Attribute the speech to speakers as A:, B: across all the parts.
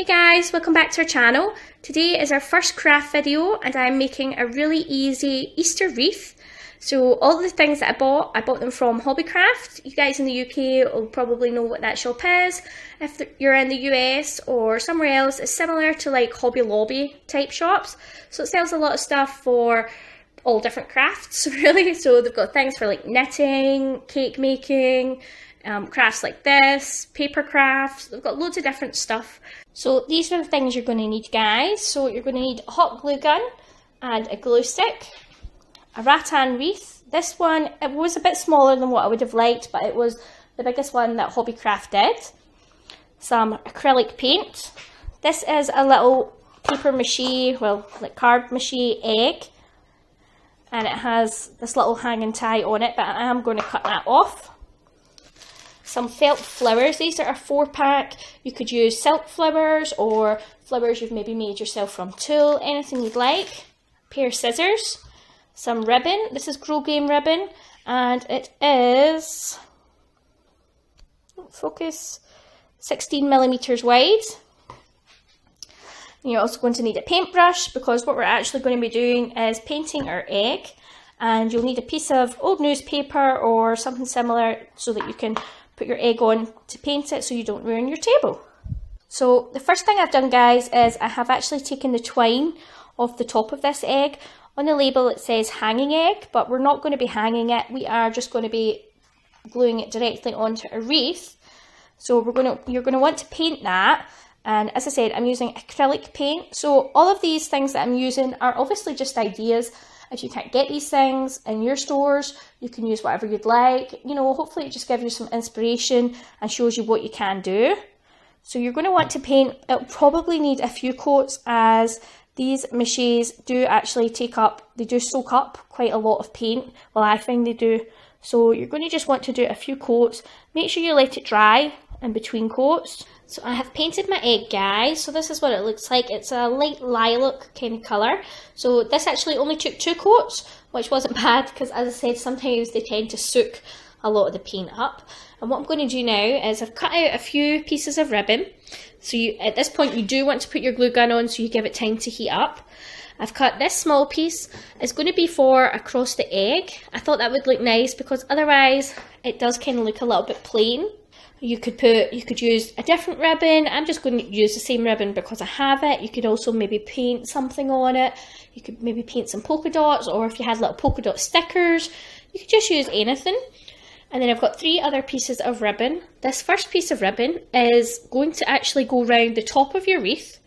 A: Hey guys, welcome back to our channel. Today is our first craft video and I'm making a really easy Easter wreath. So all the things that I bought them from Hobbycraft. You guys in the UK will probably know what that shop is. If you're in the US or somewhere else, it's similar to like Hobby Lobby type shops. So it sells a lot of stuff for all different crafts really. So they've got things for like knitting, cake making, crafts like this, paper crafts. They've got loads of different stuff. So these are the things you're going to need, guys. So you're going to need a hot glue gun and a glue stick, a rattan wreath. This one, it was a bit smaller than what I would have liked, but it was the biggest one that Hobbycraft did. Some acrylic paint. This is a little paper mache, well, like card mache egg. And it has this little hanging tie on it, but I am going to cut that off. Some felt flowers. These are a 4-pack. You could use silk flowers or flowers you've maybe made yourself from tulle, anything you'd like. A pair of scissors, some ribbon. This is Grow Game ribbon and it is, focus, 16mm wide. And you're also going to need a paintbrush because what we're actually going to be doing is painting our egg, and you'll need a piece of old newspaper or something similar so that you can put your egg on to paint it so you don't ruin your table. So the first thing I've done, guys, is I have actually taken the twine off the top of this egg. On the label it says hanging egg, but we're not going to be hanging it. We are just going to be gluing it directly onto a wreath. So you're going to want to paint that. And as I said, I'm using acrylic paint. So all of these things that I'm using are obviously just ideas. If you can't get these things in your stores, you can use whatever you'd like. You know, hopefully it just gives you some inspiration and shows you what you can do. So you're going to want to paint. It'll probably need a few coats as these maches do actually they do soak up quite a lot of paint. Well, I find they do. So you're going to just want to do a few coats. Make sure you let it dry in between coats. So I have painted my egg, guys. So this is what it looks like. It's a light lilac kind of colour. So this actually only took 2 coats, which wasn't bad because, as I said, sometimes they tend to soak a lot of the paint up. And what I'm going to do now is I've cut out a few pieces of ribbon. So at this point you do want to put your glue gun on so you give it time to heat up. I've cut this small piece. It's going to be for across the egg. I thought that would look nice because otherwise it does kind of look a little bit plain. You could use a different ribbon. I'm just going to use the same ribbon because I have it. You could also maybe paint something on it. You could maybe paint some polka dots, or if you had little polka dot stickers, you could just use anything. And then I've got 3 other pieces of ribbon. This first piece of ribbon is going to actually go round the top of your wreath,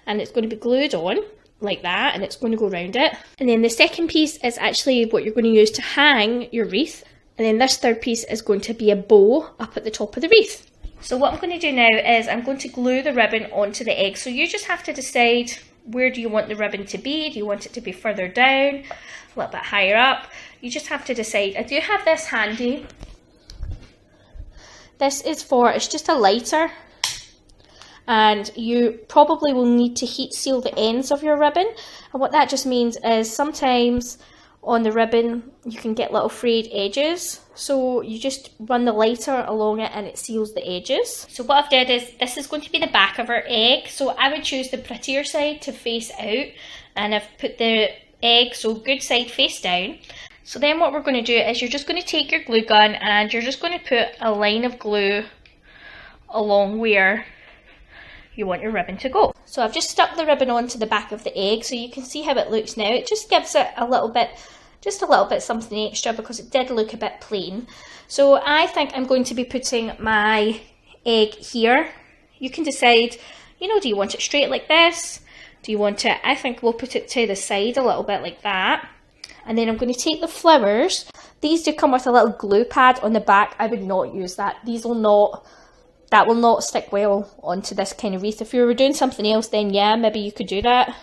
A: and it's going to be glued on like that, and it's going to go round it. And then the second piece is actually what you're going to use to hang your wreath. And then this third piece is going to be a bow up at the top of the wreath. So what I'm going to do now is I'm going to glue the ribbon onto the egg. So you just have to decide, where do you want the ribbon to be? Do you want it to be further down, a little bit higher up? You just have to decide. I do have this handy. This is it's just a lighter. And you probably will need to heat seal the ends of your ribbon. And what that just means is sometimes on the ribbon you can get little frayed edges, so you just run the lighter along it and it seals the edges. So what I've did is, this is going to be the back of our egg, so I would choose the prettier side to face out, and I've put the egg, so good side face down. So then what we're going to do is you're just going to take your glue gun and you're just going to put a line of glue along where you want your ribbon to go. So I've just stuck the ribbon onto the back of the egg so you can see how it looks now. It just gives it just a little bit something extra because it did look a bit plain. So I think I'm going to be putting my egg here. You can decide, you know, do you want it straight like this? Do you want it, I think we'll put it to the side a little bit like that. And then I'm going to take the flowers. These do come with a little glue pad on the back. I would not use that. That will not stick well onto this kind of wreath. If you were doing something else, then yeah, maybe you could do that.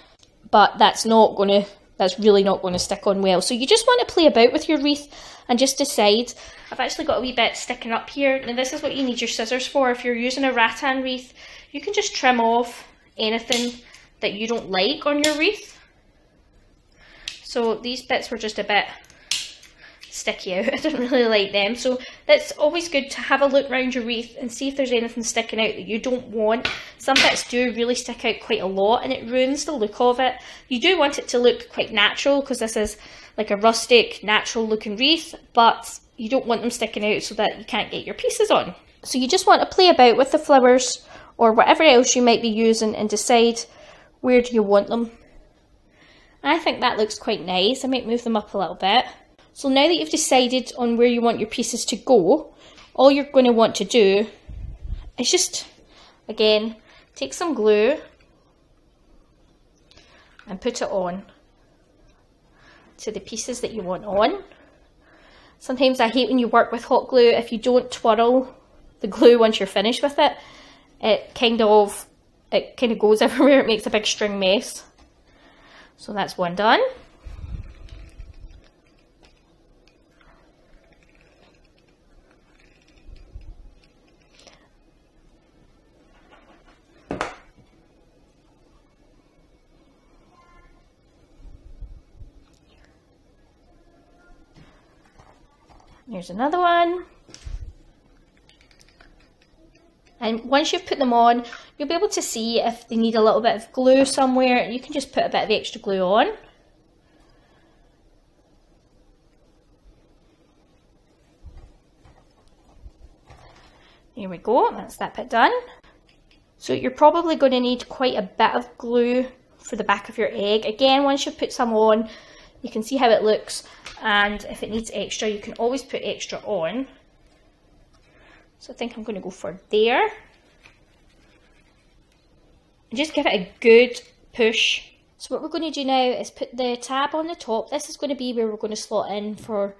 A: But that's really not going to stick on well. So you just want to play about with your wreath and just decide. I've actually got a wee bit sticking up here. Now this is what you need your scissors for. If you're using a rattan wreath, you can just trim off anything that you don't like on your wreath. So these bits were just a bit sticky out. I don't really like them. So that's always good to have a look around your wreath and see if there's anything sticking out that you don't want. Some bits do really stick out quite a lot and it ruins the look of it. You do want it to look quite natural because this is like a rustic, natural looking wreath, but you don't want them sticking out so that you can't get your pieces on. So you just want to play about with the flowers or whatever else you might be using and decide where do you want them. I think that looks quite nice. I might move them up a little bit. So now that you've decided on where you want your pieces to go, all you're going to want to do is just, again, take some glue and put it on to the pieces that you want on. Sometimes I hate when you work with hot glue, if you don't twirl the glue once you're finished with it, it kind of goes everywhere, it makes a big string mess. So that's one done. Here's another one. And once you've put them on, you'll be able to see if they need a little bit of glue somewhere. You can just put a bit of extra glue on. Here we go, that's that bit done. So you're probably going to need quite a bit of glue for the back of your egg. Again, once you've put some on, you can see how it looks, and if it needs extra, you can always put extra on. So I think I'm going to go for there. And just give it a good push. So what we're going to do now is put the tab on the top. This is going to be where we're going to slot in for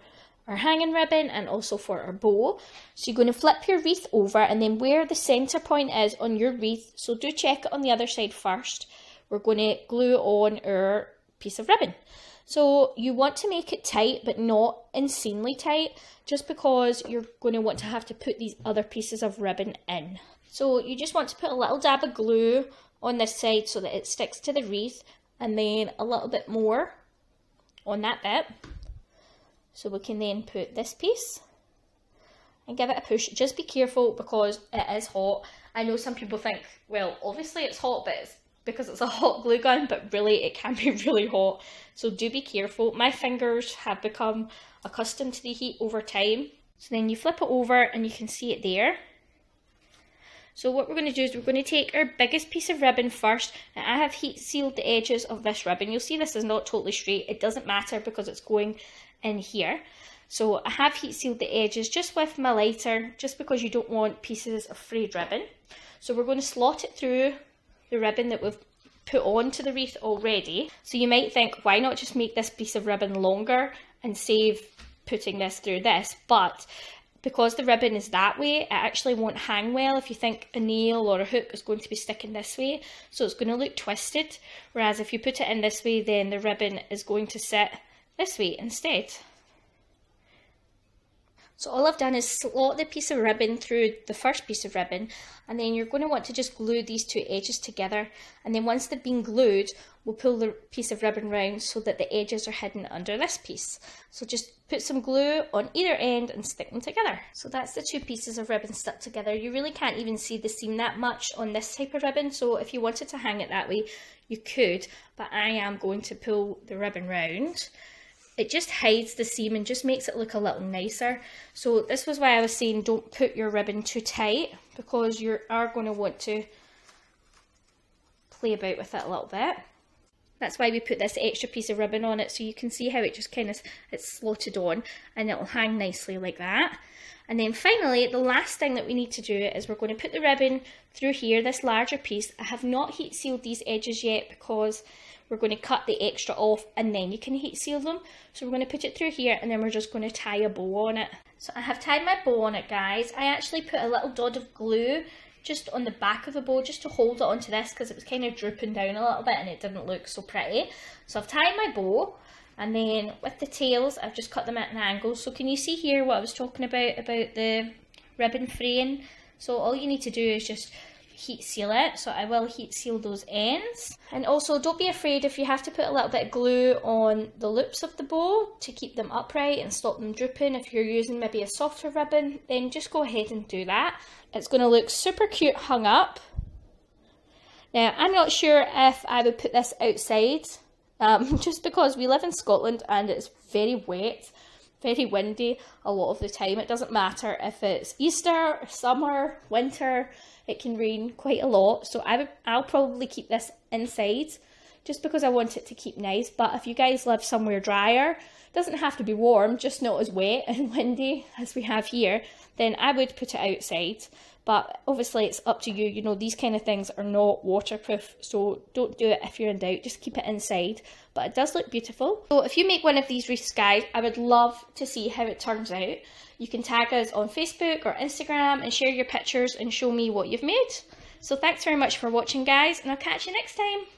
A: our hanging ribbon and also for our bow. So you're going to flip your wreath over, and then where the centre point is on your wreath, so do check it on the other side first, we're going to glue on our piece of ribbon. So you want to make it tight, but not insanely tight, just because you're going to want to have to put these other pieces of ribbon in. So you just want to put a little dab of glue on this side so that it sticks to the wreath, and then a little bit more on that bit. So we can then put this piece and give it a push. Just be careful because it is hot. I know some people think, well, obviously it's hot, but it's because it's a hot glue gun, but really it can be really hot. So do be careful. My fingers have become accustomed to the heat over time. So then you flip it over and you can see it there. So what we're going to do is we're going to take our biggest piece of ribbon first, and I have heat sealed the edges of this ribbon. You'll see this is not totally straight. It doesn't matter because it's going in here. So I have heat sealed the edges just with my lighter, just because you don't want pieces of frayed ribbon. So we're going to slot it through the ribbon that we've put onto the wreath already. So you might think, why not just make this piece of ribbon longer and save putting this through this? But because the ribbon is that way, it actually won't hang well if you think a nail or a hook is going to be sticking this way. So it's going to look twisted, whereas if you put it in this way, then the ribbon is going to sit this way instead. So all I've done is slot the piece of ribbon through the first piece of ribbon, and then you're going to want to just glue these two edges together, and then once they've been glued, we'll pull the piece of ribbon round so that the edges are hidden under this piece. So just put some glue on either end and stick them together. So that's the two pieces of ribbon stuck together. You really can't even see the seam that much on this type of ribbon, so if you wanted to hang it that way, you could, but I am going to pull the ribbon round. It just hides the seam and just makes it look a little nicer. So this was why I was saying don't put your ribbon too tight, because you are going to want to play about with it a little bit. That's why we put this extra piece of ribbon on it, so you can see how it just kind of, it's slotted on and it will hang nicely like that. And then finally, the last thing that we need to do is we're going to put the ribbon through here, this larger piece. I have not heat sealed these edges yet because we're going to cut the extra off and then you can heat seal them. So we're going to put it through here and then we're just going to tie a bow on it. So I have tied my bow on it, guys. I actually put a little dot of glue just on the back of the bow just to hold it onto this because it was kind of drooping down a little bit and it didn't look so pretty. So I've tied my bow, and then with the tails I've just cut them at an angle. So can you see here what I was talking about the ribbon fraying? So all you need to do is just heat seal it, so I will heat seal those ends. And also don't be afraid if you have to put a little bit of glue on the loops of the bow to keep them upright and stop them drooping. If you're using maybe a softer ribbon, then just go ahead and do that. It's going to look super cute hung up. Now I'm not sure if I would put this outside, just because we live in Scotland and it's very wet, very windy a lot of the time. It doesn't matter if it's Easter, summer, winter, it can rain quite a lot. So I'll probably keep this inside just because I want it to keep nice. But if you guys live somewhere drier, it doesn't have to be warm, just not as wet and windy as we have here, then I would put it outside. But obviously it's up to you. You know, these kind of things are not waterproof, so don't do it if you're in doubt. Just keep it inside. But it does look beautiful. So if you make one of these wreaths, guys, I would love to see how it turns out. You can tag us on Facebook or Instagram and share your pictures and show me what you've made. So thanks very much for watching, guys, and I'll catch you next time.